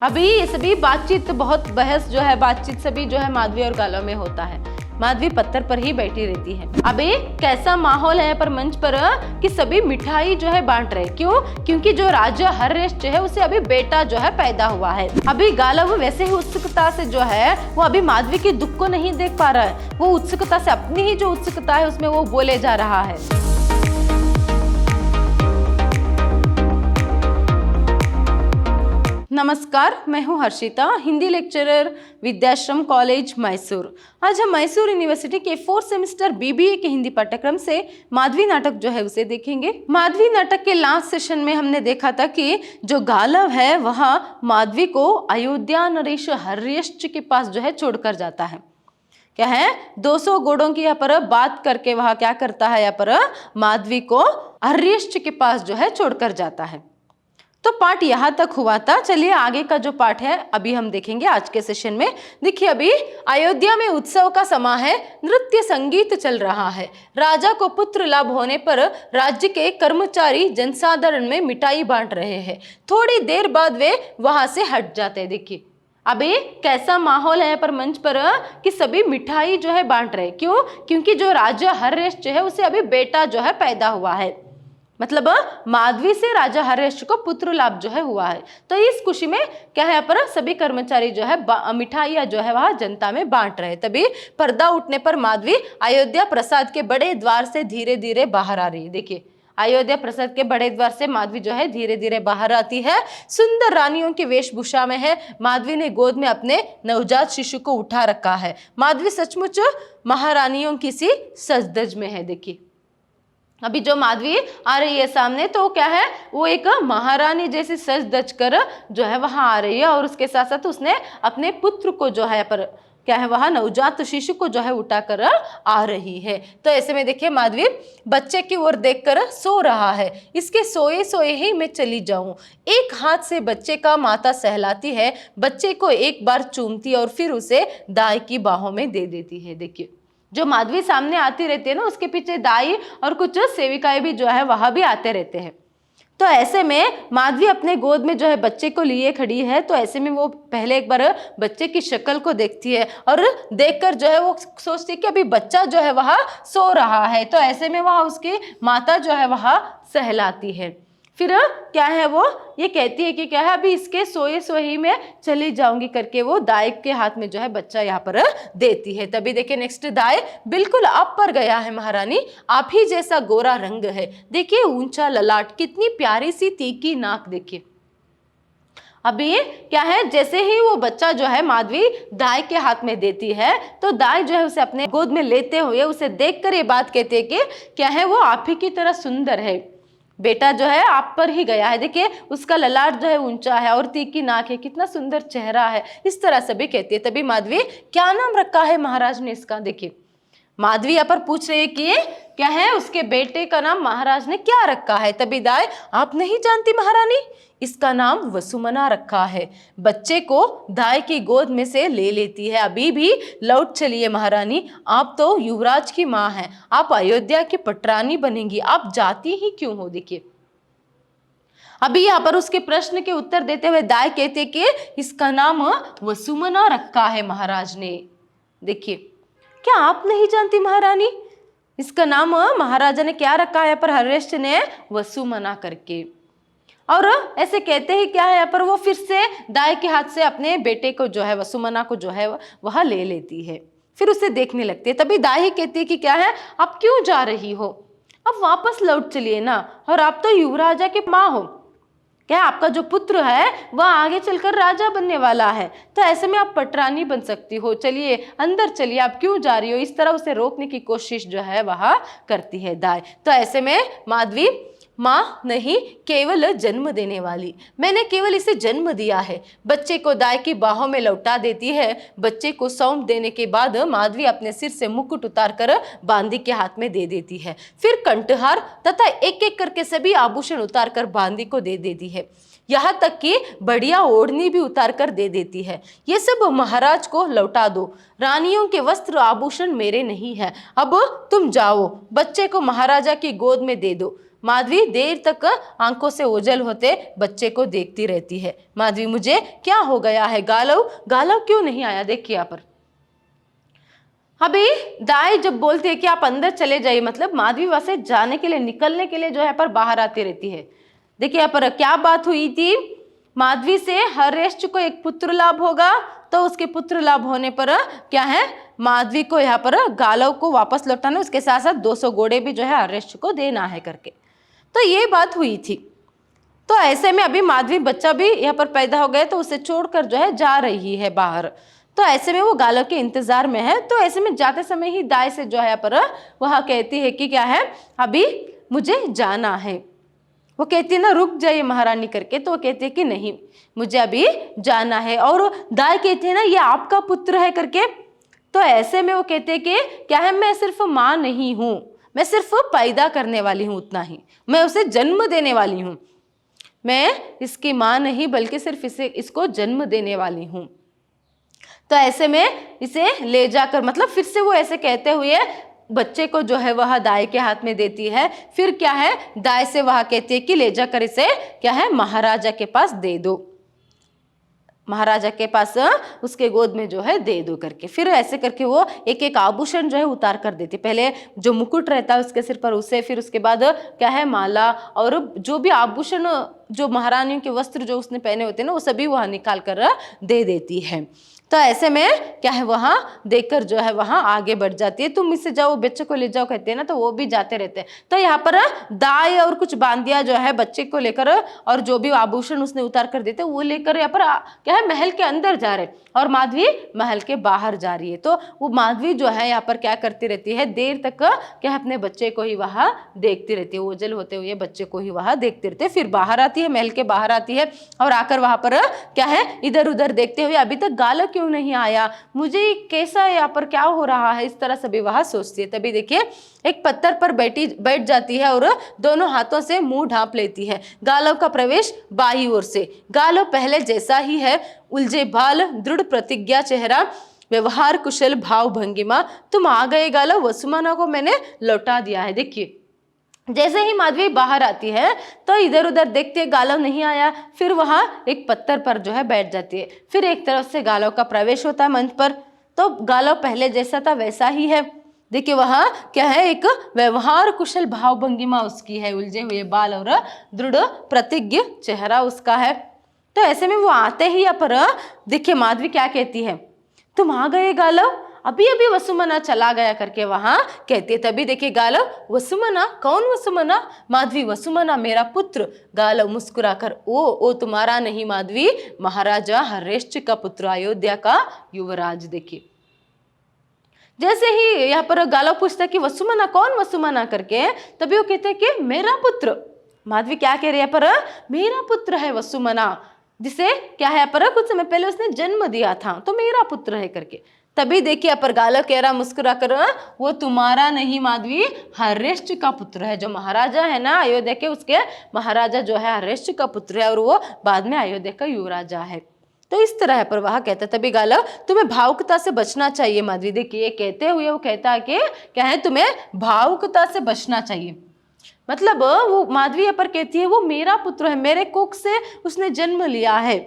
अभी ये सभी बातचीत बहुत बहस जो है बातचीत सभी जो है माधवी और गालव में होता है। माधवी पत्थर पर ही बैठी रहती है। अभी कैसा माहौल है पर मंच पर कि सभी मिठाई जो है बांट रहे। क्यों? क्योंकि जो राजा हर्ष जो है उसे अभी बेटा जो है पैदा हुआ है। अभी गालव वैसे ही उत्सुकता से जो है वो अभी माधवी के दुख को नहीं देख पा रहा है। वो उत्सुकता से अपनी ही जो उत्सुकता है उसमें वो बोले जा रहा है। नमस्कार, मैं हूं हर्षिता, हिंदी लेक्चरर, विद्याश्रम कॉलेज मैसूर। आज हम मैसूर यूनिवर्सिटी के 4th सेमेस्टर बीबीए के हिंदी पाठ्यक्रम से माधवी नाटक जो है उसे देखेंगे। माधवी नाटक के लास्ट सेशन में हमने देखा था कि जो गालव है वह माधवी को अयोध्या नरेश हर्यश्च के पास जो है छोड़कर जाता है। क्या है, 200 घोड़ों की यहाँ पर बात करके वह क्या करता है, यहाँ पर माधवी को हर्यश्च के पास जो है छोड़कर जाता है। तो पाठ यहाँ तक हुआ था। चलिए आगे का जो पाठ है अभी हम देखेंगे आज के सेशन में। देखिए, अभी अयोध्या में उत्सव का समय है, नृत्य संगीत चल रहा है। राजा को पुत्र लाभ होने पर राज्य के कर्मचारी जनसाधारण में मिठाई बांट रहे हैं। थोड़ी देर बाद वे वहां से हट जाते हैं। देखिए अभी कैसा माहौल है पर मंच पर कि सभी मिठाई जो है बांट रहे। क्यों? क्योंकि जो राजा हर्ष जो है उसे अभी बेटा जो है पैदा हुआ है। मतलब माधवी से राजा हर्ष को पुत्र लाभ जो है हुआ है। तो इस खुशी में क्या है, पर सभी कर्मचारी जो है मिठाइयाँ जो है वह जनता में बांट रहे। तभी पर्दा उठने पर माधवी अयोध्या प्रसाद के बड़े द्वार से धीरे धीरे बाहर आ रही है। देखिए, अयोध्या प्रसाद के बड़े द्वार से माधवी जो है धीरे धीरे बाहर आती है। सुंदर रानियों की वेशभूषा में है। माधवी ने गोद में अपने नवजात शिशु को उठा रखा है। माधवी सचमुच महारानियों की सी सजधज में है। देखिए अभी जो माधवी आ रही है सामने, तो क्या है, वो एक महारानी जैसी सज धज कर जो है वहां आ रही है। और उसके साथ साथ उसने अपने पुत्र को जो है पर क्या है, वह नवजात शिशु को जो है उठाकर आ रही है। तो ऐसे में देखिए माधवी बच्चे की ओर देखकर सो रहा है। इसके सोए सोए ही मैं चली जाऊं। एक हाथ से बच्चे का माथा सहलाती है, बच्चे को एक बार चूमती और फिर उसे दाई की बाहों में दे देती है। देखिए जो माधवी सामने आती रहती है ना, उसके पीछे दाई और कुछ सेविकाएं भी जो है वह भी आते रहते हैं। तो ऐसे में माधवी अपने गोद में जो है बच्चे को लिए खड़ी है। तो ऐसे में वो पहले एक बार बच्चे की शक्ल को देखती है और देखकर जो है वो सोचती है कि अभी बच्चा जो है वह सो रहा है। तो ऐसे में वह उसकी माता जो है वह सहलाती है। फिर क्या है, वो ये कहती है कि क्या है, अभी इसके सोए सोए ही मैं चली जाऊंगी करके वो दाई के हाथ में जो है बच्चा यहाँ पर देती है। तभी देखिए नेक्स्ट, दाई बिल्कुल आप पर गया है महारानी, आप ही जैसा गोरा रंग है। देखिए ऊंचा ललाट, कितनी प्यारी सी तीखी नाक। देखिए अभी क्या है, जैसे ही वो बच्चा जो है माधवी दाई के हाथ में देती है तो दाई जो है उसे अपने गोद में लेते हुए उसे देखकर ये बात कहती है कि क्या है, वो आप ही की तरह सुंदर है। बेटा जो है आप पर ही गया है। देखिए उसका ललाट जो है ऊंचा है और तीखी नाक है, कितना सुंदर चेहरा है, इस तरह से भी कहती है। तभी माधवी, क्या नाम रखा है महाराज ने इसका? देखिए माधवी यहाँ पर पूछ रही है कि क्या है, उसके बेटे का नाम महाराज ने क्या रखा है। तभी दाई, आप नहीं जानती महारानी, इसका नाम वसुमना रखा है। बच्चे को दाई की गोद में से ले लेती है। अभी भी लौट चलिए महारानी, आप तो युवराज की माँ हैं, आप अयोध्या की पटरानी बनेंगी, आप जाती ही क्यों हो? देखिए अभी यहाँ पर उसके प्रश्न के उत्तर देते हुए दाई कहते कि इसका नाम वसुमना रखा है महाराज ने। देखिए, क्या आप नहीं जानती महारानी, इसका नाम महाराजा ने क्या रखा है? पर हर्ष ने वसुमना करके। और ऐसे कहते ही क्या है, यहाँ पर वो फिर से दाई के हाथ से अपने बेटे को जो है वसुमना को जो है वह ले लेती है। फिर उसे देखने लगती है। तभी दाई कहती है कि क्या है, आप क्यों जा रही हो, अब वापस लौट चलिए ना, और आप तो युवराजा की माँ हो। क्या आपका जो पुत्र है वह आगे चलकर राजा बनने वाला है, तो ऐसे में आप पटरानी बन सकती हो, चलिए अंदर चलिए, आप क्यों जा रही हो? इस तरह उसे रोकने की कोशिश जो है वह करती है दाई। तो ऐसे में माधवी, माँ नहीं, केवल जन्म देने वाली, मैंने केवल इसे जन्म दिया है। बच्चे को दाई की बाहों में लौटा देती है। बच्चे को सौंप देने के बाद माधवी अपने सिर से मुकुट उतारकर बांदी के हाथ में दे देती है। फिर कंठहार तथा एक एक करके सभी आभूषण उतारकर बांदी को दे देती है। यहाँ तक कि बढ़िया ओढ़नी भी उतार कर दे देती है। ये सब महाराज को लौटा दो, रानियों के वस्त्र आभूषण मेरे नहीं है। अब तुम जाओ, बच्चे को महाराजा की गोद में दे दो। माधवी देर तक आंखों से ओझल होते बच्चे को देखती रहती है। माधवी, मुझे क्या हो गया है? गालव गालव क्यों नहीं आया? देखिए यहाँ पर अभी दाई जब बोलती है कि आप अंदर चले जाइए, मतलब माधवी वहां से जाने के लिए, निकलने के लिए जो है पर बाहर आती रहती है। देखिए यहाँ पर क्या बात हुई थी, माधवी से हरेश को एक पुत्र लाभ होगा, तो उसके पुत्र लाभ होने पर क्या है, माधवी को यहाँ पर गालव को वापस लौटाना, उसके साथ साथ 200 घोड़े भी जो है हरेश को देना है करके, तो ये बात हुई थी। तो ऐसे में अभी माधवी बच्चा भी यहाँ पर पैदा हो गया, तो उसे छोड़कर जो है जा रही है बाहर। तो ऐसे में वो गालव के इंतजार में है। तो ऐसे में जाते समय ही दाई से जो है पर वह कहती है कि क्या है, अभी मुझे जाना है। वो कहती है ना, रुक जाइए महारानी करके, तो वो कहती है कि नहीं, मुझे अभी जाना है। और दाई कहती है ना, ये आपका पुत्र है करके। तो ऐसे में वो कहते हैं कि क्या है, मैं सिर्फ माँ नहीं हूँ, मैं सिर्फ पैदा करने वाली हूँ, उतना ही, मैं उसे जन्म देने वाली हूँ, मैं इसकी माँ नहीं बल्कि सिर्फ इसको जन्म देने वाली हूँ। तो ऐसे में इसे ले जाकर, मतलब फिर से वो ऐसे कहते हुए बच्चे को जो है वह दाई के हाथ में देती है। फिर क्या है, दाई से वह कहती है कि ले जाकर इसे क्या है, महाराजा के पास दे दो, महाराजा के पास उसके गोद में जो है दे दो करके। फिर ऐसे करके वो एक एक आभूषण जो है उतार कर देती, पहले जो मुकुट रहता है उसके सिर पर उसे, फिर उसके बाद क्या है माला, और जो भी आभूषण, जो महारानियों के वस्त्र जो उसने पहने होते हैं ना, वो सभी वहाँ निकाल कर दे देती है। तो ऐसे में क्या है, वहां देखकर जो है वहां आगे बढ़ जाती है। तुम इससे जाओ, बच्चे को ले जाओ कहते हैं ना, तो वो भी जाते रहते हैं। तो यहाँ पर दाई और कुछ बांदिया जो है बच्चे को लेकर, और जो भी आभूषण उसने उतार कर देते वो लेकर यहाँ पर क्या है, महल के अंदर जा रहे, और माधवी महल के बाहर जा रही है। तो वो माधवी जो है यहाँ पर क्या करती रहती है, देर तक क्या है, अपने बच्चे को ही वहां देखती रहती है, ओझल होते हुए बच्चे को ही वहां देखती रहती है। फिर बाहर आती है, महल के बाहर आती है, और आकर वहां पर क्या है, इधर उधर देखते हुए, अभी तक गालव क्यों नहीं आया, मुझे कैसा यहाँ पर क्या हो रहा है, इस तरह से भी वह सोचती है। तभी देखिए एक पत्थर पर बैठ जाती है और दोनों हाथों से मुंह ढांप लेती है। गालव का प्रवेश बाई ओर से। गालव पहले जैसा ही है, उलझे बाल, दृढ़ प्रतिज्ञा चेहरा, व्यवहार कुशल भाव भंगिमा। तुम आ गए गालव, वसुमाना को मैंने लौटा दिया है। देखिए जैसे ही माधवी बाहर आती है तो इधर उधर देखती है, गालव नहीं आया। फिर वहां एक पत्थर पर जो है बैठ जाती है। फिर एक तरफ से गालव का प्रवेश होता है मंच पर, तो गालव पहले जैसा था वैसा ही है। देखिए वहां क्या है, एक व्यवहार कुशल भाव भंगिमा उसकी है, उलझे हुए बाल और दृढ़ प्रतिज्ञ चेहरा उसका है। तो ऐसे में वो आते ही पर देखिए माधवी क्या कहती है, तुम आ गए गालव, अभी अभी वसुमना चला गया करके वहां कहती है। तभी देखिए गालव, वसुमना? कौन वसुमना? माधवी, वसुमना मेरा पुत्र। गालव मुस्कुराकर, ओ तुम्हारा नहीं माधवी, महाराजा हर्षचित्त का पुत्र, अयोध्या का युवराज। देखिए जैसे ही यहाँ पर गालव पूछता है कि वसुमना कौन, वसुमना करके, तभी वो कहते हैं कि मेरा पुत्र। माधवी क्या कह रही है पर, मेरा पुत्र है वसुमना, जिसे क्या है पर कुछ समय पहले उसने जन्म दिया था, तो मेरा पुत्र है करके। तभी देखिए पर गालव कह रहा मुस्कुरा कर, वो तुम्हारा नहीं माधवी, हर्षचित्त का पुत्र है, जो महाराजा है ना अयोध्या के, उसके महाराजा जो है हर्षचित्त का पुत्र है, और वो बाद में अयोध्या का युवराजा है। तो इस तरह पर वह कहता। तभी गालव, तुम्हें भावुकता से बचना चाहिए माधवी। देखिए कहते हुए वो कहता है कि क्या है, तुम्हें भावुकता से बचना चाहिए। मतलब वो माधवी यहाँ पर कहती है वो मेरा पुत्र है, मेरे कोख से उसने जन्म लिया है।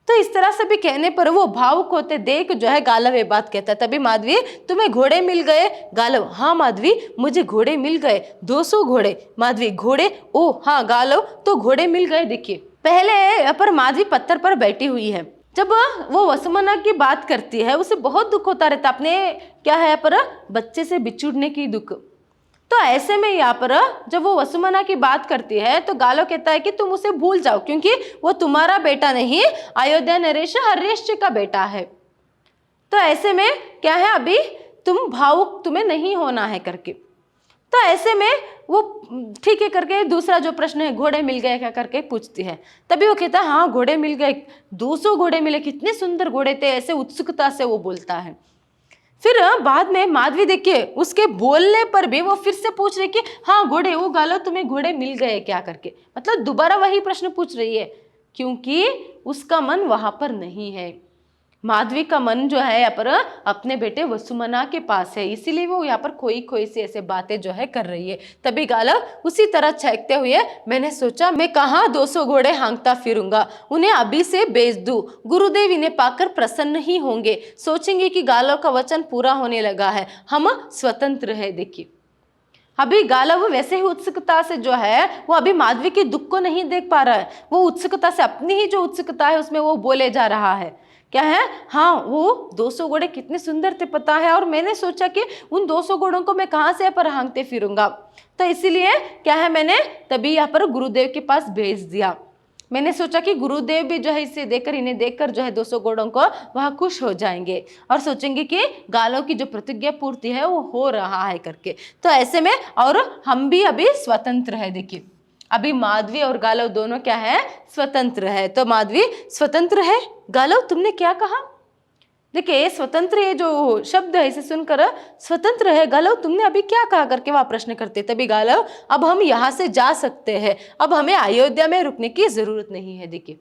तो इस तरह से भी कहने पर वो भावुक होते देख जो है गालव ये बात कहता है। तभी माधवी, तुम्हें घोड़े मिल गए? गालव, हाँ माधवी मुझे घोड़े मिल गए, 200 घोड़े। माधवी, घोड़े? ओ हाँ गालव, तो घोड़े मिल गए। देखिए पहले पर माधवी पत्थर पर बैठी हुई है, जब वो वसुमना की बात करती है उसे बहुत दुख होता रहता, अपने क्या है पर बच्चे से बिछुड़ने की दुख। तो ऐसे में यहाँ पर जब वो वसुमना की बात करती है तो गालव कहता है कि तुम उसे भूल जाओ, क्योंकि वो तुम्हारा बेटा नहीं, अयोध्या नरेश हर्षचित्त का बेटा है। तो ऐसे में क्या है, अभी तुम भावुक तुम्हें नहीं होना है करके। तो ऐसे में वो ठीक है करके दूसरा जो प्रश्न है, घोड़े मिल गए क्या करके पूछती है। तभी वो कहता है हाँ घोड़े मिल गए, 200 घोड़े मिले, कितने सुंदर घोड़े थे, ऐसे उत्सुकता से वो बोलता है। फिर बाद में माधवी देखिए उसके बोलने पर भी वो फिर से पूछ रही कि हाँ घोड़े, वो गालव तुम्हें घोड़े मिल गए क्या करके, मतलब दोबारा वही प्रश्न पूछ रही है, क्योंकि उसका मन वहां पर नहीं है। माधवी का मन जो है यहाँ पर अपने बेटे वसुमना के पास है, इसीलिए वो यहाँ पर खोई खोई सी ऐसे बातें जो है कर रही है। तभी गालव उसी तरह छेंकते हुए, मैंने सोचा मैं कहाँ 200 घोड़े हाँकता फिरूंगा, उन्हें अभी से बेच दूं। गुरुदेव इन्हें पाकर प्रसन्न ही होंगे, सोचेंगे कि गालव का वचन पूरा होने लगा है, हम स्वतंत्र है। देखिए अभी गालव वैसे ही उत्सुकता से जो है वो अभी माधवी के दुख को नहीं देख पा रहा है, वो उत्सुकता से अपनी ही जो उत्सुकता है उसमें वो बोले जा रहा है। क्या है, हाँ वो 200 घोड़े कितने सुंदर थे पता है, और मैंने सोचा कि उन 200 घोड़ों को मैं कहाँ से यहाँ पर हाँकते फिरूंगा, तो इसीलिए क्या है मैंने तभी यहाँ पर गुरुदेव के पास भेज दिया। मैंने सोचा कि गुरुदेव भी जो है इसे देखकर, इन्हें देखकर जो है 200 घोड़ों को वह खुश हो जाएंगे और सोचेंगे कि गालों की जो प्रतिज्ञा पूर्ति है वो हो रहा है करके। तो ऐसे में और हम भी अभी स्वतंत्र है। देखिए अभी माधवी और गालव दोनों क्या है, स्वतंत्र है। तो माधवी स्वतंत्र है, गालव तुमने क्या कहा? देखिए स्वतंत्र ये जो शब्द है इसे सुनकर स्वतंत्र है, गालव तुमने अभी क्या कहा करके वह प्रश्न करते। तभी गालव अब हम यहाँ से जा सकते हैं, अब हमें अयोध्या में रुकने की जरूरत नहीं है। देखिए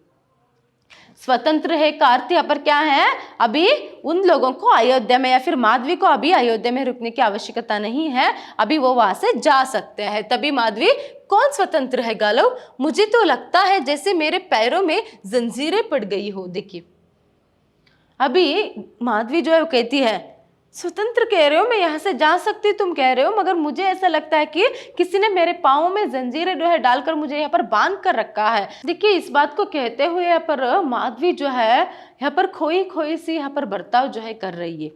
स्वतंत्र है का अर्थ यहाँ पर क्या है, अभी उन लोगों को अयोध्या में या फिर माधवी को अभी अयोध्या में रुकने की आवश्यकता नहीं है, अभी वो वहां से जा सकते हैं। तभी माधवी कौन स्वतंत्र है गालव? मुझे तो लगता है जैसे मेरे पैरों में जंजीरें पड़ गई हो। देखिए अभी माधवी जो है वो कहती है स्वतंत्र कह रहे हो, मैं यहाँ से जा सकती तुम कह रहे हो, मगर मुझे ऐसा लगता है कि किसी ने मेरे पाँव में जंजीरें जो है डालकर मुझे यहाँ पर बांध कर रखा है। देखिए इस बात को कहते हुए यहाँ पर माधवी जो है यहाँ पर खोई खोई सी यहाँ पर बर्ताव जो है कर रही है।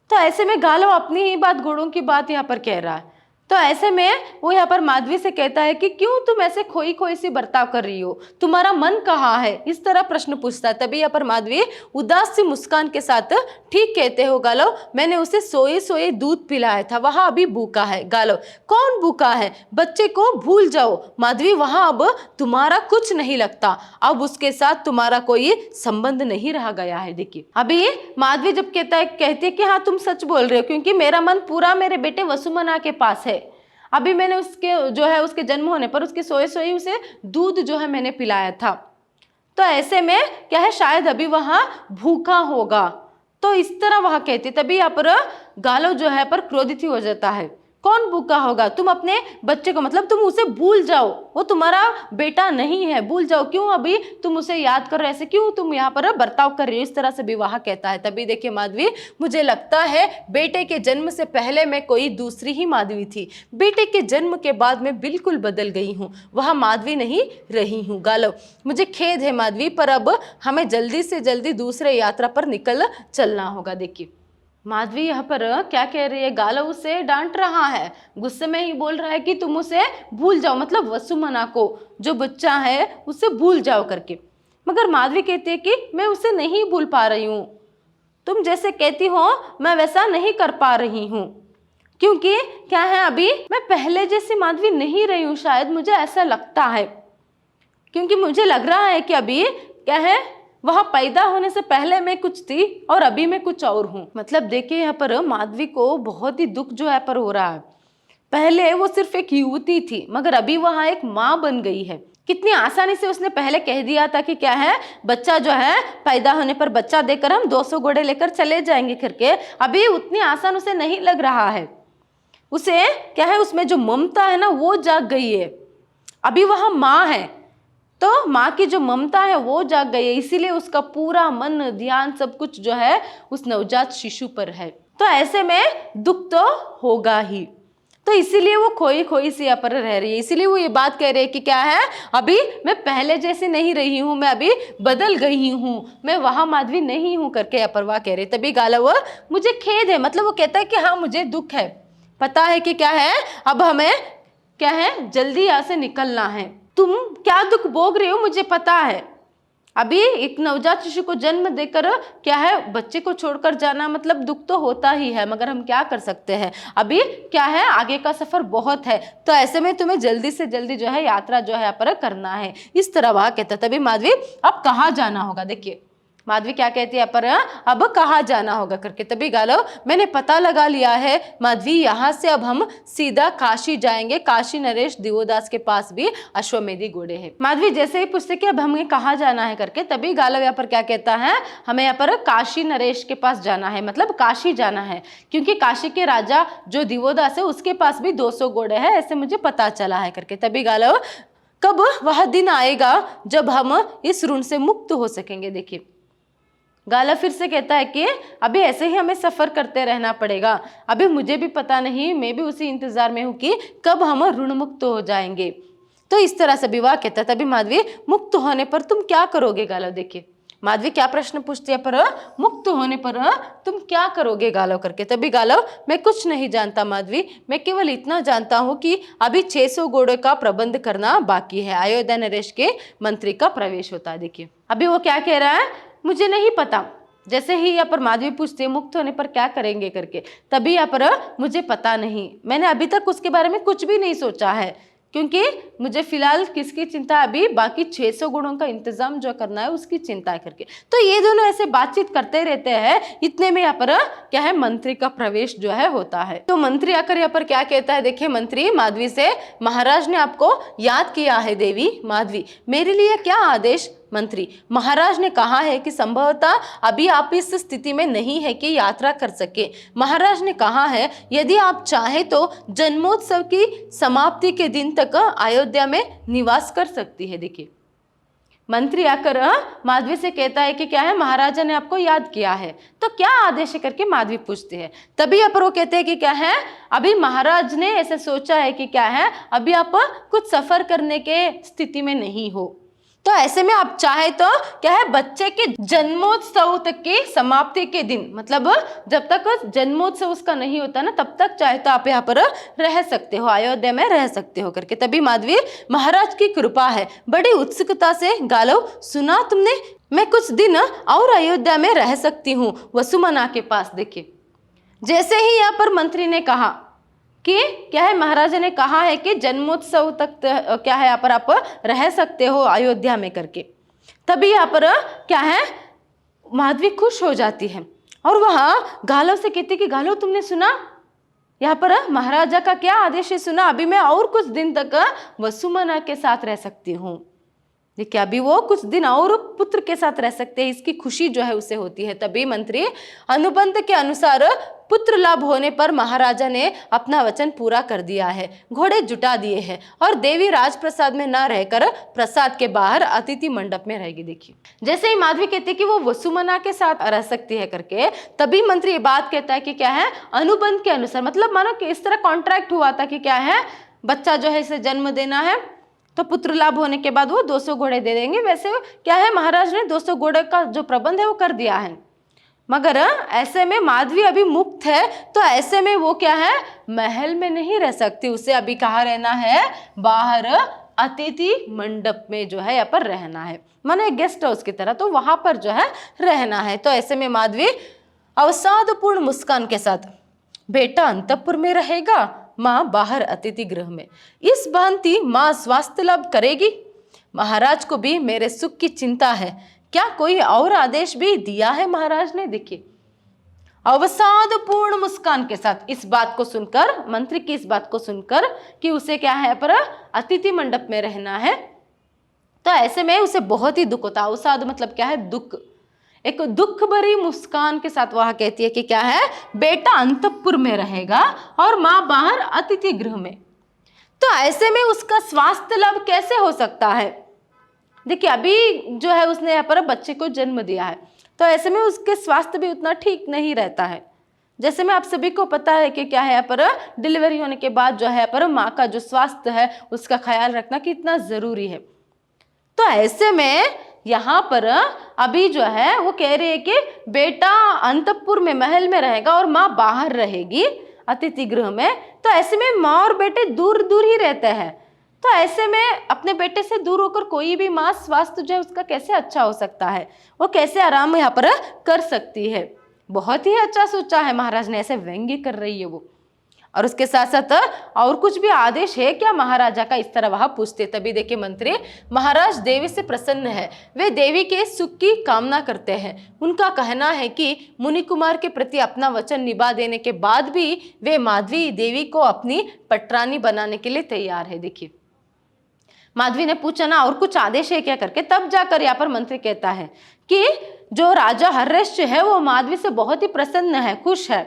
तो ऐसे में गालव अपनी ही बात, घोड़ों की बात यहाँ पर कह रहा है। तो ऐसे में वो यहाँ पर माधवी से कहता है कि क्यों तुम ऐसे खोई खोई सी बर्ताव कर रही हो, तुम्हारा मन कहाँ है, इस तरह प्रश्न पूछता है। तभी यहाँ पर माधवी उदास सी मुस्कान के साथ, ठीक कहते हो गालव, मैंने उसे सोए सोए दूध पिलाया था, वहां अभी भूखा है। गालव कौन भूखा है, बच्चे को भूल जाओ माधवी, वहां अब तुम्हारा कुछ नहीं लगता, अब उसके साथ तुम्हारा कोई संबंध नहीं रह गया है। देखिए अभी माधवी जब कहती है कि हाँ तुम सच बोल रहे हो, क्योंकि मेरा मन पूरा मेरे बेटे वसुमना के पास है, अभी मैंने उसके जो है उसके जन्म होने पर उसके सोए सोए उसे दूध जो है मैंने पिलाया था, तो ऐसे में क्या है शायद अभी वहां भूखा होगा। तो इस तरह वह कहती। तभी यहाँ पर गालव जो है पर क्रोधित ही हो जाता है, कौन भूखा होगा, तुम अपने बच्चे को, मतलब तुम उसे भूल जाओ, वो तुम्हारा बेटा नहीं है, भूल जाओ, क्यों अभी तुम उसे याद कर रहे, ऐसे क्यों तुम यहाँ पर बर्ताव कर रही हो, इस तरह से विवाह कहता है। तभी देखिए माधवी, मुझे लगता है बेटे के जन्म से पहले मैं कोई दूसरी ही माधवी थी, बेटे के जन्म के बाद मैं बिल्कुल बदल गई हूँ, वह माधवी नहीं रही हूँ। गालव मुझे खेद है माधवी, पर अब हमें जल्दी से जल्दी दूसरे यात्रा पर निकल चलना होगा। देखिए माधवी यहाँ पर क्या कह रही है, गालव उसे डांट रहा है, गुस्से में ही बोल रहा है कि तुम उसे भूल जाओ, मतलब वसुमना को जो बच्चा है उसे भूल जाओ करके। मगर माधवी कहती है कि मैं उसे नहीं भूल पा रही हूँ, तुम जैसे कहती हो मैं वैसा नहीं कर पा रही हूँ, क्योंकि क्या है अभी मैं पहले जैसी माधवी नहीं रही हूँ, शायद मुझे ऐसा लगता है, क्योंकि मुझे लग रहा है कि अभी क्या है वह पैदा होने से पहले मैं कुछ थी और अभी मैं कुछ और हूँ। मतलब देखिए यहाँ पर माधवी को बहुत ही दुख जो है पर हो रहा है, पहले वो सिर्फ एक युवती थी मगर अभी वह एक माँ बन गई है। कितनी आसानी से उसने पहले कह दिया था कि क्या है बच्चा जो है पैदा होने पर बच्चा देकर हम 200 घोड़े लेकर चले जाएंगे करके, अभी उतनी आसान उसे नहीं लग रहा है, उसे क्या है उसमें जो ममता है ना वो जाग गई है, अभी वह माँ है तो माँ की जो ममता है वो जाग गई है, इसीलिए उसका पूरा मन ध्यान सब कुछ जो है उस नवजात शिशु पर है। तो ऐसे में दुख तो होगा ही, तो इसीलिए वो खोई खोई सी यहाँ पर रह रही है, इसीलिए वो ये बात कह रही है कि क्या है अभी मैं पहले जैसी नहीं रही हूँ, मैं अभी बदल गई हूँ, मैं वहाँ माधवी नहीं हूँ करके यहाँ पर वह कह रही। तभी गालव मुझे खेद है, मतलब वो कहता है कि हाँ मुझे दुख है, पता है कि क्या है अब हमें क्या है जल्दी यहाँ से निकलना है, तुम क्या दुख भोग रहे हो मुझे पता है, अभी एक नवजात शिशु को जन्म देकर क्या है बच्चे को छोड़कर जाना मतलब दुख तो होता ही है, मगर हम क्या कर सकते हैं, अभी क्या है आगे का सफर बहुत है, तो ऐसे में तुम्हें जल्दी से जल्दी जो है यात्रा जो है यहाँ पर करना है, इस तरह वह कहता। तभी माधवी अब कहाँ जाना होगा, देखिए माधवी क्या कहती है पर अब कहाँ जाना होगा करके, तभी गालो मैंने पता लगा लिया है माधवी, यहाँ से अब हम सीधा काशी जाएंगे, काशी नरेश दिवोदास के पास भी अश्वमेधी घोड़े हैं। माधवी जैसे ही पूछते कि अब हमें कहाँ जाना है करके, तभी गालव यहाँ पर क्या कहता है, हमें यहाँ पर काशी नरेश के पास जाना है, मतलब काशी जाना है, क्योंकि काशी के राजा जो दिवोदास है उसके पास भी 200 घोड़े हैं, ऐसे मुझे पता चला है करके। तभी गालव कब वह दिन आएगा जब हम इस ऋण से मुक्त हो सकेंगे। देखिए गाला फिर से कहता है कि अभी ऐसे ही हमें सफर करते रहना पड़ेगा, अभी मुझे भी पता नहीं, मैं भी उसी इंतजार में हूं कि कब हम ऋण मुक्त हो जाएंगे। तो इस तरह से विवाह कहता है। तभी माधवी मुक्त होने पर तुम क्या करोगे गालव। देखिए माधवी क्या प्रश्न पूछती है पर मुक्त होने पर तुम क्या करोगे गालव करके। तभी गालव मैं कुछ नहीं जानता माधवी, मैं केवल इतना जानता हूं कि अभी 600 घोड़ों का प्रबंध करना बाकी है, अयोध्या नरेश के मंत्री का प्रवेश होता है। देखिए अभी वो क्या कह रहा है, मुझे नहीं पता। जैसे ही यहाँ पर माधवी पूछती है मुक्त होने पर क्या करेंगे करके, तभी यहाँ पर मुझे पता नहीं, मैंने अभी तक उसके बारे में कुछ भी नहीं सोचा है, क्योंकि मुझे फिलहाल किसकी चिंता है, अभी बाकी 600 गुणों का इंतजाम जो करना है उसकी चिंता है करके। तो ये दोनों ऐसे बातचीत करते रहते हैं, इतने में यहाँ पर क्या है, मंत्री का प्रवेश जो है होता है। तो मंत्री आकर यहाँ पर क्या कहता है, देखिए मंत्री माधवी से, महाराज ने आपको याद किया है देवी। माधवी मेरे लिए क्या आदेश। मंत्री महाराज ने कहा है कि संभवतः अभी आप इस स्थिति में नहीं है कि यात्रा कर सके। महाराज ने कहा है यदि आप चाहे तो जन्मोत्सव की समाप्ति के दिन तक अयोध्या में निवास कर सकती है। देखिए मंत्री आकर माधवी से कहता है कि क्या है, महाराजा ने आपको याद किया है, तो क्या आदेश है करके माधवी पूछती है। तभी यहाँ पर वो कहते हैं कि क्या है, अभी महाराज ने ऐसे सोचा है कि क्या है, अभी आप कुछ सफर करने के स्थिति में नहीं हो, तो ऐसे में आप चाहे तो क्या है, बच्चे के जन्मोत्सव तक की समाप्ति के दिन, मतलब जब तक जन्मोत्सव उसका नहीं होता ना, तब तक चाहे तो आप यहाँ पर रह सकते हो, अयोध्या में रह सकते हो करके। तभी माधवी महाराज की कृपा है, बड़ी उत्सुकता से गालव सुना तुमने, मैं कुछ दिन और अयोध्या में रह सकती हूँ वसुमना के पास। देखिए जैसे ही यहाँ पर मंत्री ने कहा कि क्या है, महाराजा ने कहा है कि जन्मोत्सव तक क्या है यहाँ पर आप रह सकते हो अयोध्या में करके, तभी यहाँ पर क्या है, माधवी खुश हो जाती है और वहाँ गालव से कहती कि गालव तुमने सुना यहाँ पर महाराजा का क्या आदेश है, सुना, अभी मैं और कुछ दिन तक वसुमना के साथ रह सकती हूँ। देखिए अभी वो कुछ दिन और पुत्र के साथ रह सकते हैं, इसकी खुशी जो है उसे होती है। तभी मंत्री अनुबंध के अनुसार पुत्र लाभ होने पर महाराजा ने अपना वचन पूरा कर दिया है, घोड़े जुटा दिए हैं और देवी राजप्रसाद में न रहकर प्रसाद के बाहर अतिथि मंडप में रहेगी। देखिए जैसे ही माधवी कहती है कि वो वसुमना के साथ रह सकती है करके, तभी मंत्री ये बात कहता है कि क्या है, अनुबंध के अनुसार, मतलब मानो कि इस तरह कॉन्ट्रैक्ट हुआ था कि क्या है, बच्चा जो है इसे जन्म देना है तो पुत्र लाभ होने के बाद वो 200 घोड़े दे देंगे। वैसे क्या है, महाराज ने 200 घोड़े का जो प्रबंध है वो कर दिया है, मगर ऐसे में माधवी अभी मुक्त है, तो ऐसे में वो क्या है, महल में नहीं रह सकती, उसे अभी कहाँ रहना है, बाहर अतिथि मंडप में जो है यहाँ पर रहना है, मानो एक गेस्ट हाउस की तरह, तो वहां पर जो है रहना है। तो ऐसे में माधवी अवसादपूर्ण मुस्कान के साथ, बेटा अंतपुर में रहेगा, माँ बाहर अतिथि गृह में, इस भांति माँ स्वास्थ्य लाभ करेगी। महाराज को भी मेरे सुख की चिंता है, क्या कोई और आदेश भी दिया है महाराज ने। देखिए अवसादपूर्ण मुस्कान के साथ इस बात को सुनकर, मंत्री की इस बात को सुनकर कि उसे क्या है पर अतिथि मंडप में रहना है, तो ऐसे में उसे बहुत ही दुख होता है। अवसाद मतलब क्या है, दुख, एक दुख भरी मुस्कान के साथ वह कहती है कि क्या है, बेटा अंतपुर में रहेगा और माँ बाहर अतिथि गृह में, तो ऐसे में उसका स्वास्थ्य लाभ कैसे हो सकता है। देखिए अभी जो है उसने यहाँ पर बच्चे को जन्म दिया है, तो ऐसे में उसके स्वास्थ्य भी उतना ठीक नहीं रहता है। जैसे में आप सभी को पता है कि क्या है, यहाँ पर डिलीवरी होने के बाद जो है यहाँ पर माँ का जो स्वास्थ्य है उसका ख्याल रखना कितना जरूरी है। तो ऐसे में यहाँ पर अभी जो है वो कह रही है कि बेटा अंतपुर में महल में रहेगा और माँ बाहर रहेगी अतिथि गृह में, तो ऐसे में माँ और बेटे दूर दूर ही रहते हैं, तो ऐसे में अपने बेटे से दूर होकर कोई भी माँ स्वास्थ्य जो है उसका कैसे अच्छा हो सकता है, वो कैसे आराम यहाँ पर कर सकती है। बहुत ही अच्छा सोचा है महाराज ने, ऐसे व्यंग्य कर रही है वो। और उसके साथ साथ और कुछ भी आदेश है क्या महाराजा का, इस तरह वह पूछते। तभी देखिए मंत्री, महाराज देवी से प्रसन्न है, वे देवी के सुख की कामना करते हैं। उनका कहना है कि मुनि कुमार के प्रति अपना वचन निभा देने के बाद भी वे माधवी देवी को अपनी पटरानी बनाने के लिए तैयार है। देखिए माधवी ने पूछा ना और कुछ आदेश है क्या करके, तब जाकर यहाँ पर मंत्री कहता है कि जो राजा हर्षित है वो माधवी से बहुत ही प्रसन्न है, खुश है।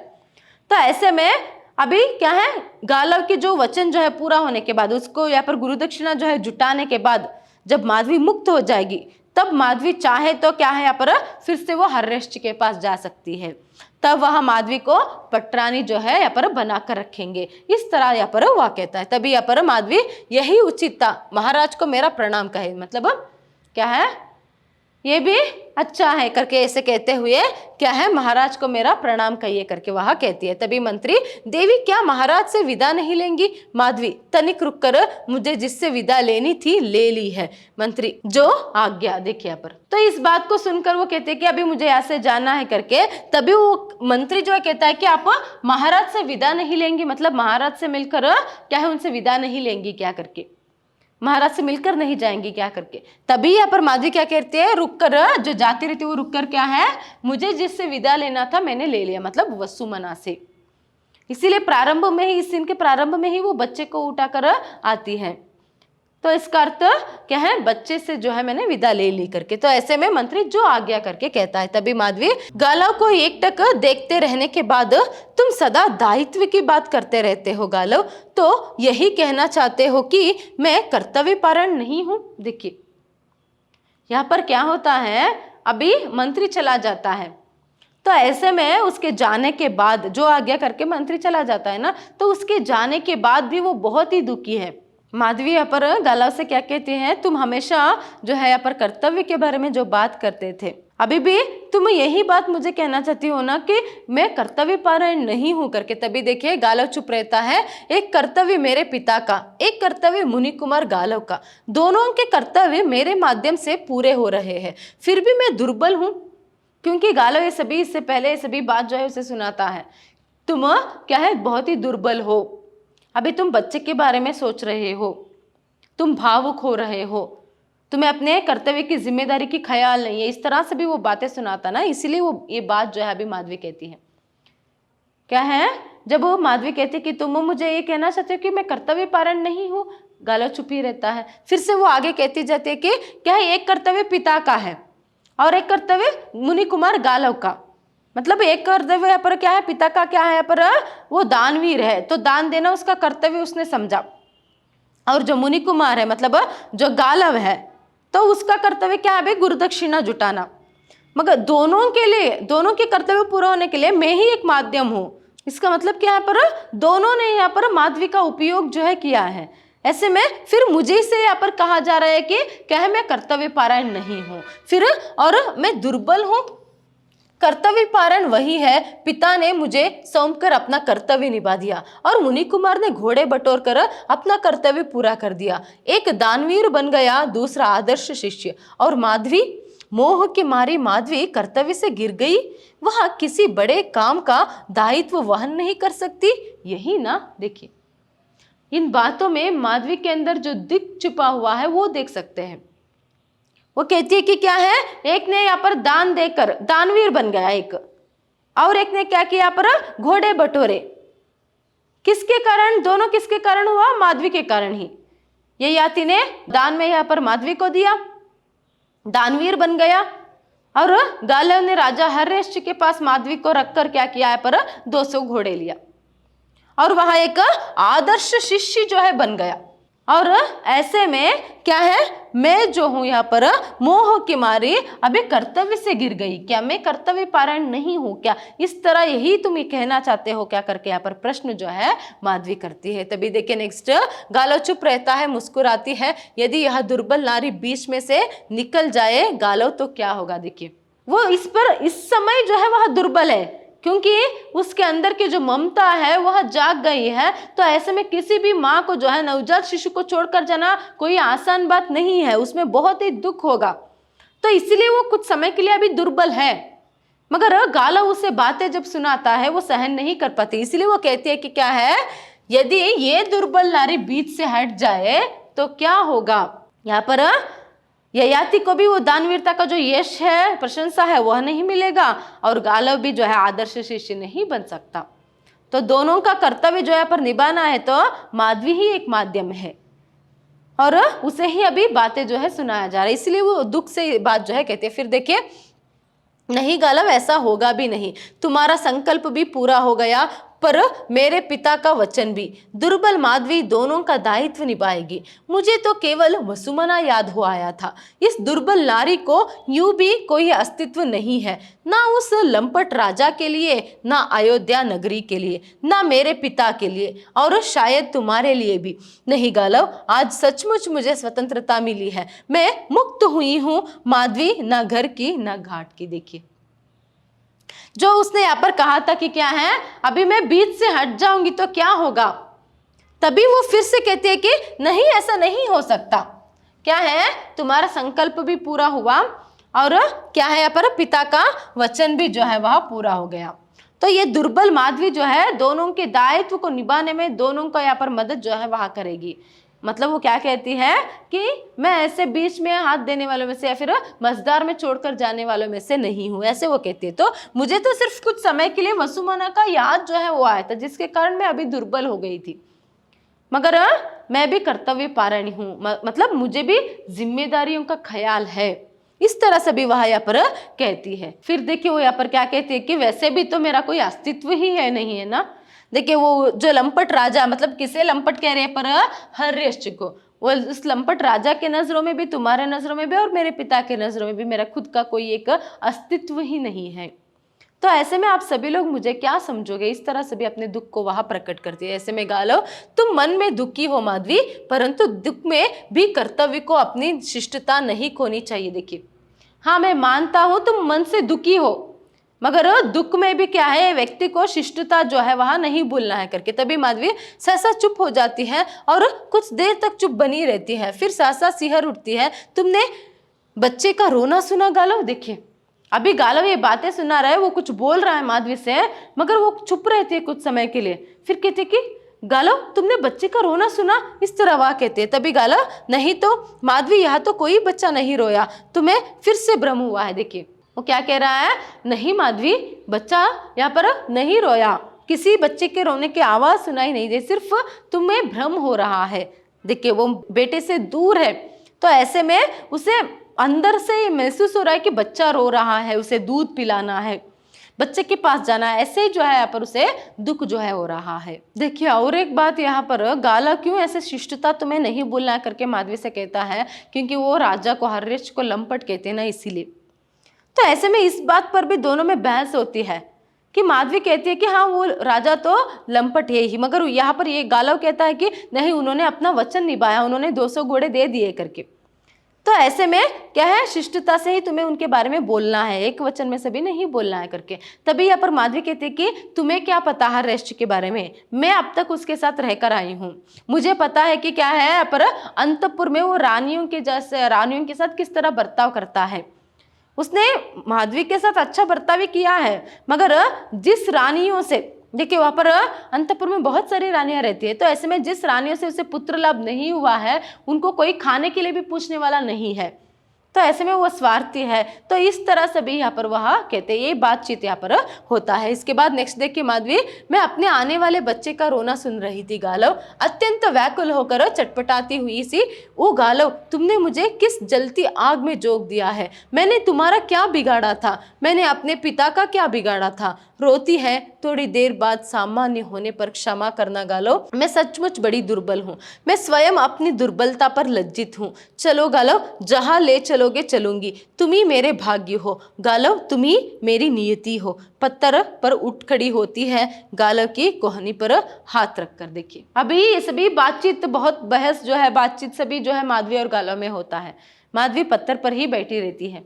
तो ऐसे में अभी क्या है, गालव के जो वचन जो है पूरा होने के बाद, उसको यहाँ पर गुरु दक्षिणा जो है जुटाने के बाद जब माधवी मुक्त हो जाएगी, तब माधवी चाहे तो क्या है यहाँ पर फिर से वो हर्षित के पास जा सकती है। तब वह माधवी को पटरानी जो है यहाँ पर बना कर रखेंगे, इस तरह यहाँ पर वह कहता है। तभी यहाँ पर माधवी यही उचित था, महाराज को मेरा प्रणाम कहे, मतलब क्या है ये भी अच्छा है करके ऐसे कहते हुए क्या है, महाराज को मेरा प्रणाम कहिए करके वह कहती है। तभी मंत्री, देवी क्या महाराज से विदा नहीं लेंगी? माधवी, तनिक रुक कर, मुझे जिससे विदा लेनी थी ले ली है मंत्री, जो आज्ञा। देखिए यहाँ पर तो इस बात को सुनकर वो कहते हैं कि अभी मुझे यहाँ से जाना है करके। तभी वो मंत्री जो है कहता है कि आप महाराज से विदा नहीं लेंगी, मतलब महाराज से मिलकर क्या है उनसे विदा नहीं लेंगी क्या करके, महाराज से मिलकर नहीं जाएंगी क्या करके। तभी यहाँ पर माधवी क्या कहती है, रुक कर, जो जाती रहती है वो रुक कर क्या है, मुझे जिससे विदा लेना था मैंने ले लिया, मतलब वसुमना से। इसीलिए प्रारंभ में ही, इस सीन के प्रारंभ में ही वो बच्चे को उठाकर आती है, तो इसका अर्थ क्या है, बच्चे से जो है मैंने विदा ले ली करके। तो ऐसे में मंत्री जो आज्ञा करके कहता है। तभी माधवी, गालव को एकटक देखते रहने के बाद तुम सदा दायित्व की बात करते रहते हो गालव, तो यही कहना चाहते हो कि मैं कर्तव्य पारण नहीं हूं? देखिए यहाँ पर क्या होता है, अभी मंत्री चला जाता है, तो ऐसे में उसके जाने के बाद, जो आज्ञा करके मंत्री चला जाता है ना, तो उसके जाने के बाद भी वो बहुत ही दुखी है। माधवी यहाँ पर गालव से क्या कहती हैं, तुम हमेशा जो है यहाँ पर कर्तव्य के बारे में जो बात करते थे, अभी भी तुम यही बात मुझे कहना चाहती हो ना कि मैं कर्तव्य पारायण नहीं हूं करके। तभी देखिए गालव चुप रहता है। एक कर्तव्य मेरे पिता का, एक कर्तव्य मुनि कुमार गालव का, दोनों के कर्तव्य मेरे माध्यम से पूरे हो रहे हैं, फिर भी मैं दुर्बल हूं, क्योंकि गालव ये सभी, इससे पहले ये सभी बात जो है उसे सुनाता है, तुम क्या है बहुत ही दुर्बल हो, अभी तुम बच्चे के बारे में सोच रहे हो, तुम भावुक हो रहे हो, तुम्हें अपने कर्तव्य की जिम्मेदारी की ख्याल नहीं है, इस तरह से भी वो बातें सुनाता ना। इसीलिए वो ये बात जो है अभी माधवी कहती है क्या है, जब वो माधवी कहती कि तुम मुझे ये कहना चाहते हो कि मैं कर्तव्य पारण नहीं हूँ, गालव चुप ही रहता है। फिर से वो आगे कहती जाती है कि क्या है, एक कर्तव्य पिता का है और एक कर्तव्य मुनि कुमार गालव का, मतलब एक कर्तव्य यहाँ पर क्या है, पिता का क्या है यहाँ पर, वो दानवीर है, तो दान देना उसका कर्तव्य उसने समझा, और जो मुनि कुमार है मतलब जो गालव है, तो उसका कर्तव्य क्या है, गुरु दक्षिणा जुटाना। मगर दोनों के लिए, दोनों के कर्तव्य पूरा होने के लिए मैं ही एक माध्यम हूँ। इसका मतलब क्या है, पर दोनों ने यहाँ पर माधवी का उपयोग जो है किया है। ऐसे में फिर मुझे से यहाँ पर कहा जा रहा है कि क्या है, मैं कर्तव्य पारायण नहीं हूँ, फिर और मैं दुर्बल हूँ। कर्तव्य पारण वही है, पिता ने मुझे सौंप कर अपना कर्तव्य निभा दिया और मुनि कुमार ने घोड़े बटोर कर अपना कर्तव्य पूरा कर दिया। एक दानवीर बन गया, दूसरा आदर्श शिष्य, और माधवी, मोह के मारी माधवी कर्तव्य से गिर गई, वह किसी बड़े काम का दायित्व वहन नहीं कर सकती, यही ना। देखिए इन बातों में माधवी के अंदर जो दुख छुपा हुआ है वो देख सकते हैं। वो कहती है कि क्या है, एक ने यहाँ पर दान देकर दानवीर बन गया एक, और एक ने क्या किया यहाँ पर, घोड़े बटोरे। किसके कारण, दोनों किसके कारण हुआ, माधवी के कारण ही। ये याति ने दान में यहाँ पर माधवी को दिया, दानवीर बन गया, और गालव ने राजा हर्षित के पास माधवी को रखकर क्या किया यहाँ पर, 200 घोड़े लिया, और वहां एक आदर्श शिष्य जो है बन गया। और ऐसे में क्या है, मैं जो हूं यहाँ पर मोह के मारे अभी कर्तव्य से गिर गई, क्या मैं कर्तव्य पारायण नहीं हूं क्या, इस तरह यही तुम ये कहना चाहते हो क्या करके यहाँ पर प्रश्न जो है माधवी करती है। तभी देखिए नेक्स्ट, गालव चुप रहता है, मुस्कुराती है, यदि यह दुर्बल नारी बीच में से निकल जाए गालव तो क्या होगा। देखिए वो इस समय जो है वह दुर्बल है, क्योंकि उसके अंदर की जो ममता है वह जाग गई है। तो ऐसे में किसी भी माँ को जो है नवजात शिशु को छोड़कर जाना कोई आसान बात नहीं है, उसमें बहुत ही दुख होगा। तो इसलिए वो कुछ समय के लिए अभी दुर्बल है, मगर गालव उसे बातें जब सुनाता है वो सहन नहीं कर पाती, इसलिए वो कहती है कि क्या है, यदि ये दुर्बल नारी बीच से हट जाए तो क्या होगा। यहाँ पर ययाति को भी वो दानवीरता का जो यश है, प्रशंसा है, वह नहीं मिलेगा और गालव भी जो है आदर्श शिष्य नहीं बन सकता। तो दोनों का कर्तव्य जो है पर निभाना है, तो माधवी ही एक माध्यम है और उसे ही अभी बातें जो है सुनाया जा रहा है, इसलिए वो दुख से बात जो है कहते हैं। फिर देखिए, नहीं गालव, ऐसा होगा भी नहीं, तुम्हारा संकल्प भी पूरा हो गया, पर मेरे पिता का वचन भी। दुर्बल माधवी दोनों का दायित्व निभाएगी। मुझे तो केवल वसुमना याद हो आया था। इस दुर्बल नारी को यूं भी कोई अस्तित्व नहीं है, ना उस लंपट राजा के लिए, ना अयोध्या नगरी के लिए, ना मेरे पिता के लिए, और शायद तुम्हारे लिए भी नहीं गालव। आज सचमुच मुझे स्वतंत्रता मिली है, मैं मुक्त हुई हूं माधवी, ना घर की ना घाट की। देखिए, जो उसने यहाँ पर कहा था कि क्या है, अभी मैं बीच से हट जाऊंगी तो क्या होगा, तभी वो फिर से कहती है कि नहीं, ऐसा नहीं हो सकता। क्या है, तुम्हारा संकल्प भी पूरा हुआ और क्या है, यहाँ पर पिता का वचन भी जो है वह पूरा हो गया। तो ये दुर्बल माधवी जो है दोनों के दायित्व को निभाने में दोनों का यहाँ पर मदद जो है वह करेगी। मतलब वो क्या कहती है कि मैं ऐसे बीच में हाथ देने वालों में से या फिर मझधार में छोड़कर जाने वालों में से नहीं हूं, ऐसे वो कहती है। तो मुझे तो सिर्फ कुछ समय के लिए वसुमना का याद जो है वो आया था, जिसके कारण मैं अभी दुर्बल हो गई थी, मगर मैं भी कर्तव्य पारायणी हूँ, मतलब मुझे भी जिम्मेदारियों का ख्याल है। इस तरह से भी वह यहाँ पर कहती है। फिर देखिए, वो यहाँ पर क्या कहती है कि वैसे भी तो मेरा कोई अस्तित्व ही है नहीं, है ना। देखिए, वो जो लंपट राजा, मतलब किसे लंपट कह रहे हैं, पर हर्यश्व को, वो उस लंपट राजा के नजरों में भी, तुम्हारे नजरों में भी और मेरे पिता के नजरों में भी मेरा खुद का कोई एक अस्तित्व ही नहीं है। तो ऐसे में आप सभी लोग मुझे क्या समझोगे, इस तरह से भी अपने दुख को वहां प्रकट करती है। ऐसे में गालव, तुम मन में दुखी हो माधवी, परंतु दुख में भी कर्तव्य को अपनी शिष्टता नहीं खोनी चाहिए। देखिए, हाँ मैं मानता हूं तुम मन से दुखी हो, मगर दुख में भी क्या है, व्यक्ति को शिष्टता जो है वहां नहीं भूलना है करके। तभी माधवी सहसा चुप हो जाती है और कुछ देर तक चुप बनी रहती है, फिर सहसा सिहर उठती है। तुमने बच्चे का रोना सुना गालव। देखिए, अभी गालव ये बातें सुना रहा है, वो कुछ बोल रहा है माधवी से, मगर वो चुप रहती है कुछ समय के लिए। फिर कहती है कि गालव, तुमने बच्चे का रोना सुना, इस तरह वह कहते हैं। तभी गालव, नहीं तो माधवी, यहाँ तो कोई बच्चा नहीं रोया, तुम्हें फिर से भ्रम हुआ है। देखिए, वो क्या कह रहा है, नहीं माधवी, बच्चा यहाँ पर नहीं रोया, किसी बच्चे के रोने की आवाज सुनाई नहीं दे, सिर्फ तुम्हें भ्रम हो रहा है। देखिए, वो बेटे से दूर है, तो ऐसे में उसे अंदर से महसूस हो रहा है कि बच्चा रो रहा है, उसे दूध पिलाना है, बच्चे के पास जाना है, ऐसे जो है यहाँ पर उसे दुख जो है हो रहा है। देखिए, और एक बात यहाँ पर, गाला क्यों ऐसे शिष्टता तुम्हें नहीं भूलना करके माधवी से कहता है, क्योंकि वो राजा को, हर्यश्व को लंपट कहते हैं ना, इसीलिए। तो ऐसे में इस बात पर भी दोनों में बहस होती है कि माधवी कहती है कि हाँ वो राजा तो लंपट है ही, मगर यहाँ पर ये गालव कहता है कि नहीं, उन्होंने अपना वचन निभाया, उन्होंने 200 घोड़े दे दिए करके। तो ऐसे में क्या है, शिष्टता से ही तुम्हें उनके बारे में बोलना है, एक वचन में सभी नहीं बोलना है करके। तभी यहाँ पर माधवी कहती है कि तुम्हें क्या पता हर्यश्व के बारे में, मैं अब तक उसके साथ रहकर आई हूँ, मुझे पता है कि क्या है, पर अंतपुर में वो रानियों के साथ किस तरह बर्ताव करता है। उसने माधवी के साथ अच्छा बर्ताव किया है, मगर जिस रानियों से, देखिए वहां पर अंतपुर में बहुत सारी रानियां रहती है, तो ऐसे में जिस रानियों से उसे पुत्र लाभ नहीं हुआ है, उनको कोई खाने के लिए भी पूछने वाला नहीं है, तो ऐसे में वो स्वार्थी है। तो इस तरह से भी यहाँ पर वह कहते हैं, ये बातचीत यहाँ पर होता है। इसके बाद नेक्स्ट देखिए, माधवी, मैं अपने आने वाले बच्चे का रोना सुन रही थी गालव, अत्यंत व्याकुल होकर चटपटाती हुई सी। ओ गालव, तुमने मुझे किस जलती आग में झोंक दिया है, मैंने तुम्हारा क्या बिगाड़ा था, मैंने अपने पिता का क्या बिगाड़ा था। रोती है, थोड़ी देर बाद सामान्य होने पर क्षमा करना गालव, मैं सचमुच बड़ी दुर्बल हूँ, मैं स्वयं अपनी दुर्बलता पर लज्जित हूँ। चलो गालव, जहाँ ले चलोगे चलूंगी, तुम ही मेरे भाग्य हो गालव, तुम ही मेरी नियति हो। पत्थर पर उठ खड़ी होती है, गालव की कोहनी पर हाथ रखकर। देखिए, अभी ये सभी बातचीत, बहुत बहस जो है, बातचीत सभी जो है माधवी और गालव में होता है। माधवी पत्थर पर ही बैठी रहती है।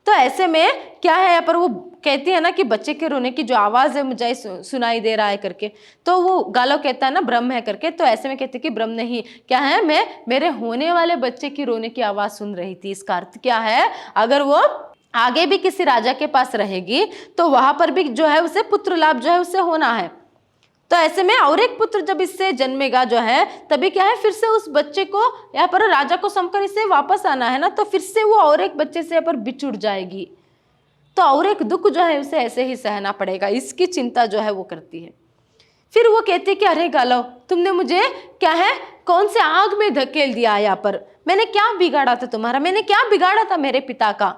तो ऐसे में क्या है, यहाँ पर वो कहती है ना कि बच्चे के रोने की जो आवाज है मुझे सुनाई दे रहा है करके, तो वो गालव कहता है ना ब्रह्म है करके। तो ऐसे में कहते कि ब्रह्म नहीं, क्या है, मैं मेरे होने वाले बच्चे की रोने की आवाज सुन रही थी। इसका अर्थ क्या है, अगर वो आगे भी किसी राजा के पास रहेगी तो वहां पर भी जो है उसे पुत्र लाभ जो है उसे होना है। तो ऐसे में और एक पुत्र जब इससे जन्मेगा जो है, तभी क्या है, फिर से उस बच्चे को यहाँ पर राजा को समकर इसे वापस आना है ना, तो फिर से वो और एक बच्चे से यहाँ पर बिछुड़ जाएगी, तो और एक दुख जो है उसे ऐसे ही सहना पड़ेगा। इसकी चिंता जो है वो करती है। फिर वो कहती है कि अरे गालव, तुमने मुझे क्या है कौन से आग में धकेल दिया, यहाँ पर मैंने क्या बिगाड़ा था तुम्हारा, मैंने क्या बिगाड़ा था मेरे पिता का,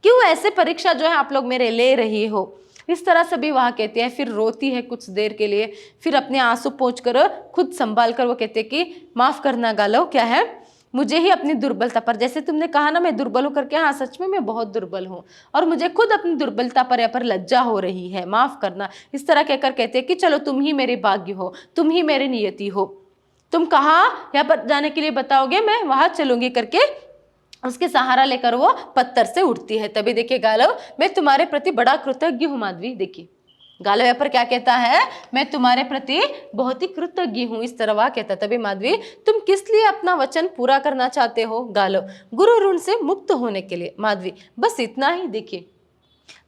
क्यों ऐसे परीक्षा जो है आप लोग मेरे ले रही हो। इस तरह से भी वह कहती है। फिर रोती है कुछ देर के लिए, फिर अपने आंसू पोंछ कर खुद संभाल कर वो कहते हैं कि माफ करना गालव, क्या है मुझे ही अपनी दुर्बलता पर, जैसे तुमने कहा ना मैं दुर्बल हूं करके, हाँ सच में मैं बहुत दुर्बल हूँ और मुझे खुद अपनी दुर्बलता पर यहाँ पर लज्जा हो रही है, माफ करना। इस तरह कहकर कहते हैं कि चलो तुम ही मेरे भाग्य हो, तुम ही मेरी नियति हो, तुम कहाँ यहाँ पर जाने के लिए बताओगे मैं वहां चलूंगी करके उसके सहारा लेकर वो पत्थर से उठती है। तभी देखिए गालव, मैं तुम्हारे प्रति बड़ा कृतज्ञ हूँ माधवी। देखिए गालव यहाँ पर क्या कहता है, मैं तुम्हारे प्रति बहुत ही कृतज्ञ हूँ, इस तरह वह कहता है। तभी माधवी, तुम किस लिए अपना वचन पूरा करना चाहते हो। गालव, गुरु ऋण से मुक्त होने के लिए। माधवी, बस इतना ही। देखिए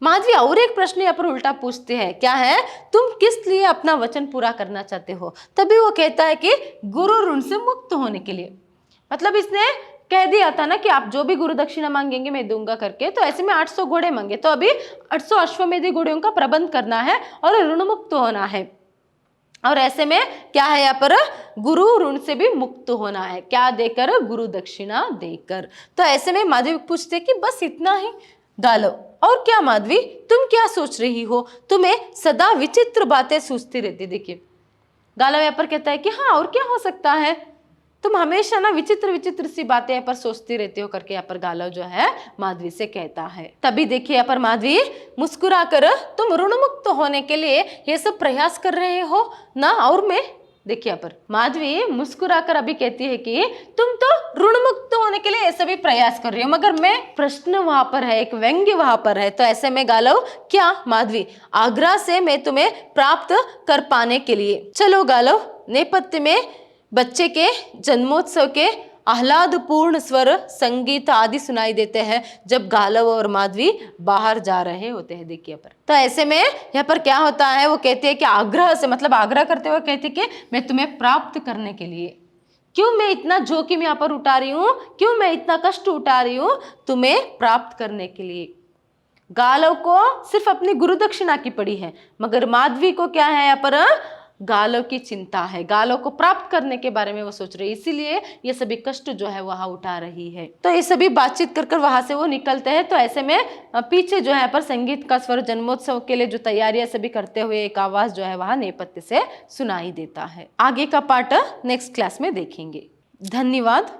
माधवी और एक प्रश्न यहाँ पर उल्टा पूछते हैं, क्या है, तुम किस लिए अपना वचन पूरा करना चाहते हो। तभी वो कहता है कि गुरु ऋण से मुक्त होने के लिए। मतलब इसने कह दिया था ना कि आप जो भी गुरु दक्षिणा मांगेंगे मैं दूंगा करके, तो ऐसे में 800 घोड़े मांगे, तो अभी 800 अश्वमेधी घोड़ों का प्रबंध करना है और ऋण मुक्त होना है। और ऐसे में क्या है यहाँ पर, गुरु ऋण से भी मुक्त होना है, क्या देकर, गुरु दक्षिणा देकर। तो ऐसे में माधवी पूछते कि बस इतना ही। गालव, और क्या माधवी, तुम क्या सोच रही हो, तुम्हें सदा विचित्र बातें सूझती रहती। देखिए गालव यहाँ पर कहता है कि हाँ और क्या हो सकता है, तुम हमेशा ना विचित्र विचित्र सी बातें यहाँ पर सोचती रहती हो करके यहाँ पर गालव जो है माधवी से कहता है। तभी देखिए यहाँ पर माधवी मुस्कुरा कर, तुम ऋण मुक्त होने के लिए ये सब प्रयास कर रहे हो ना, और मैं, देखिए यहाँ पर माधवी मुस्कुराकर अभी कहती है कि तुम तो ऋण मुक्त होने के लिए ऐसा भी प्रयास कर रही हो, मगर मैं, प्रश्न वहां पर है, एक व्यंग्य वहां पर है। तो ऐसे में गालव, क्या माधवी, आगरा से मैं तुम्हें प्राप्त कर पाने के लिए, चलो गालव। नेपथ्य में बच्चे के जन्मोत्सव के आह्लादपूर्ण स्वर, संगीत आदि सुनाई देते हैं जब गालव और माधवी बाहर जा रहे होते हैं। देखिए पर, तो ऐसे में यहाँ पर क्या होता है, वो कहते हैं कि आग्रह से, मतलब आग्रह करते हुए कहते कि मैं तुम्हें प्राप्त करने के लिए, क्यों मैं इतना जोखिम यहाँ पर उठा रही हूँ, क्यों मैं इतना कष्ट उठा रही हूँ, तुम्हें प्राप्त करने के लिए। गालव को सिर्फ अपनी गुरु दक्षिणा की पड़ी है, मगर माधवी को क्या है यहाँ पर, गालव की चिंता है, गालव को प्राप्त करने के बारे में वो सोच रही है, इसीलिए ये सभी कष्ट जो है वहां उठा रही है। तो ये सभी बातचीत कर कर वहां से वो निकलते हैं। तो ऐसे में पीछे जो है पर संगीत का स्वर, जन्मोत्सव के लिए जो तैयारियां सभी करते हुए एक आवाज जो है वहां नेपथ्य से सुनाई देता है। आगे का पार्ट नेक्स्ट क्लास में देखेंगे। धन्यवाद।